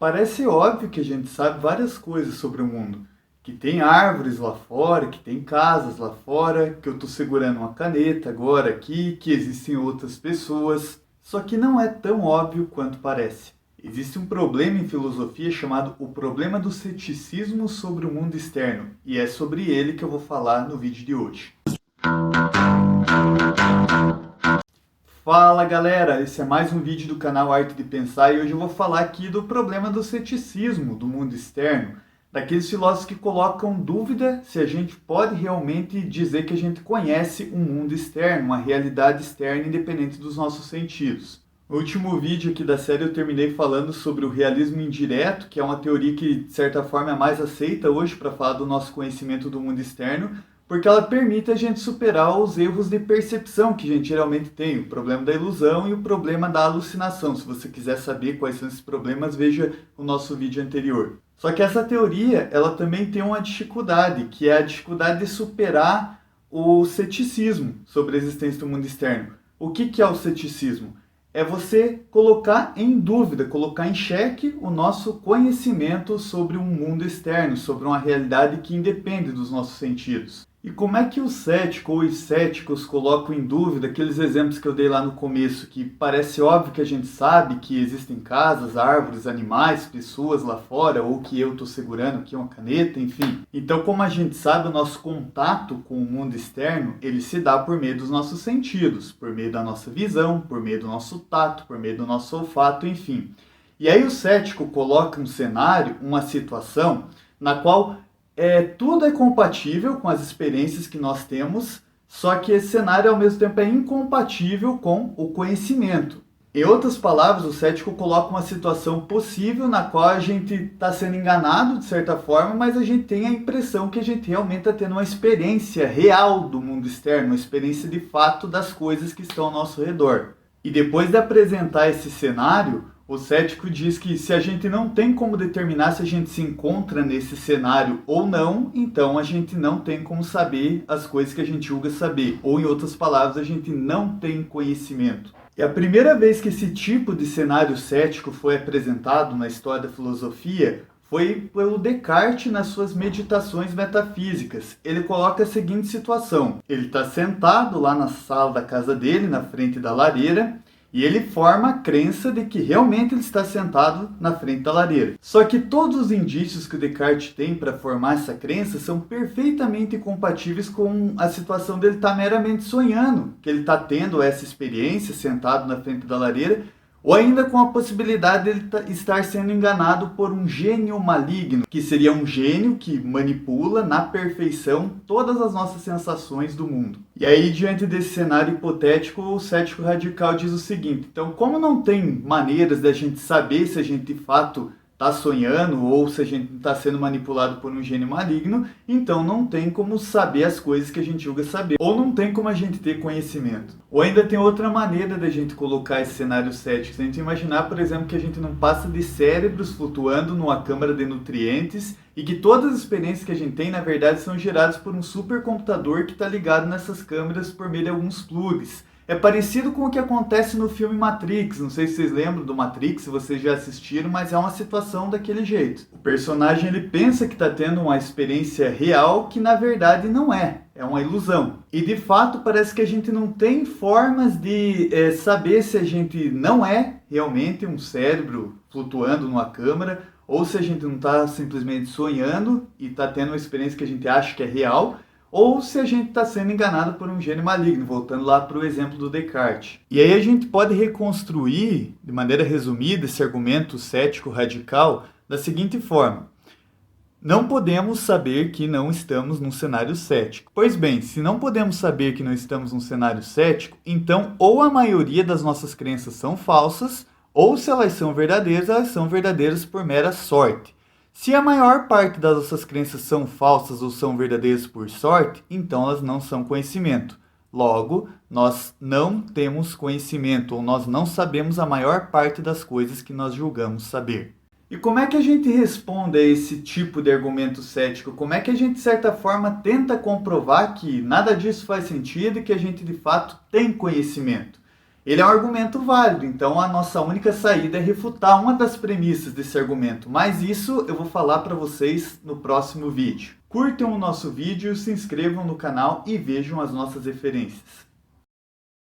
Parece óbvio que a gente sabe várias coisas sobre o mundo. Que tem árvores lá fora, que tem casas lá fora, que eu estou segurando uma caneta agora aqui, que existem outras pessoas. Só que não é tão óbvio quanto parece. Existe um problema em filosofia chamado o problema do ceticismo sobre o mundo externo. E é sobre ele que eu vou falar no vídeo de hoje. Fala galera, esse é mais um vídeo do canal Arte de Pensar e hoje eu vou falar aqui do problema do ceticismo do mundo externo, daqueles filósofos que colocam dúvida se a gente pode realmente dizer que a gente conhece um mundo externo, uma realidade externa independente dos nossos sentidos. No último vídeo aqui da série eu terminei falando sobre o realismo indireto, que é uma teoria que de certa forma é mais aceita hoje para falar do nosso conhecimento do mundo externo, porque ela permite a gente superar os erros de percepção que a gente geralmente tem, o problema da ilusão e o problema da alucinação. Se você quiser saber quais são esses problemas, veja o nosso vídeo anterior. Só que essa teoria, ela também tem uma dificuldade, que é a dificuldade de superar o ceticismo sobre a existência do mundo externo. O que é o ceticismo? É você colocar em dúvida, colocar em xeque o nosso conhecimento sobre um mundo externo, sobre uma realidade que independe dos nossos sentidos. E como é que o cético ou os céticos colocam em dúvida aqueles exemplos que eu dei lá no começo, que parece óbvio que a gente sabe que existem casas, árvores, animais, pessoas lá fora, ou que eu estou segurando aqui uma caneta, enfim. Então, como a gente sabe, o nosso contato com o mundo externo, ele se dá por meio dos nossos sentidos, por meio da nossa visão, por meio do nosso tato, por meio do nosso olfato, enfim. E aí o cético coloca um cenário, uma situação, na qual tudo é compatível com as experiências que nós temos, só que esse cenário ao mesmo tempo é incompatível com o conhecimento. Em outras palavras, o cético coloca uma situação possível na qual a gente está sendo enganado de certa forma, mas a gente tem a impressão que a gente realmente está tendo uma experiência real do mundo externo, uma experiência de fato das coisas que estão ao nosso redor. E depois de apresentar esse cenário, o cético diz que se a gente não tem como determinar se a gente se encontra nesse cenário ou não, então a gente não tem como saber as coisas que a gente julga saber. Ou, em outras palavras, a gente não tem conhecimento. E a primeira vez que esse tipo de cenário cético foi apresentado na história da filosofia foi pelo Descartes nas suas meditações metafísicas. Ele coloca a seguinte situação: ele está sentado lá na sala da casa dele, na frente da lareira, e ele forma a crença de que realmente ele está sentado na frente da lareira. Só que todos os indícios que o Descartes tem para formar essa crença são perfeitamente compatíveis com a situação dele estar meramente sonhando, que ele está tendo essa experiência sentado na frente da lareira, ou ainda com a possibilidade de ele estar sendo enganado por um gênio maligno, que seria um gênio que manipula na perfeição todas as nossas sensações do mundo. E aí, diante desse cenário hipotético, o cético radical diz o seguinte: então, como não tem maneiras da gente saber se a gente de fato está sonhando ou se a gente está sendo manipulado por um gênio maligno, então não tem como saber as coisas que a gente julga saber, ou não tem como a gente ter conhecimento. Ou ainda tem outra maneira da gente colocar esse cenário cético. Se a gente imaginar, por exemplo, que a gente não passa de cérebros flutuando numa câmara de nutrientes e que todas as experiências que a gente tem, na verdade, são geradas por um supercomputador que está ligado nessas câmeras por meio de alguns plugs. É parecido com o que acontece no filme Matrix. Não sei se vocês lembram do Matrix, se vocês já assistiram, mas é uma situação daquele jeito. O personagem ele pensa que está tendo uma experiência real que na verdade não é. É uma ilusão. E de fato parece que a gente não tem formas de saber se a gente não é realmente um cérebro flutuando numa câmara, ou se a gente não está simplesmente sonhando e está tendo uma experiência que a gente acha que é real, ou se a gente está sendo enganado por um gênio maligno, voltando lá para o exemplo do Descartes. E aí a gente pode reconstruir, de maneira resumida, esse argumento cético radical da seguinte forma: não podemos saber que não estamos num cenário cético. Pois bem, se não podemos saber que não estamos num cenário cético, então ou a maioria das nossas crenças são falsas, ou se elas são verdadeiras por mera sorte. Se a maior parte das nossas crenças são falsas ou são verdadeiras por sorte, então elas não são conhecimento. Logo, nós não temos conhecimento, ou nós não sabemos a maior parte das coisas que nós julgamos saber. E como é que a gente responde a esse tipo de argumento cético? Como é que a gente, de certa forma, tenta comprovar que nada disso faz sentido e que a gente, de fato, tem conhecimento? Ele é um argumento válido, então a nossa única saída é refutar uma das premissas desse argumento, mas isso eu vou falar para vocês no próximo vídeo. Curtam o nosso vídeo, se inscrevam no canal e vejam as nossas referências.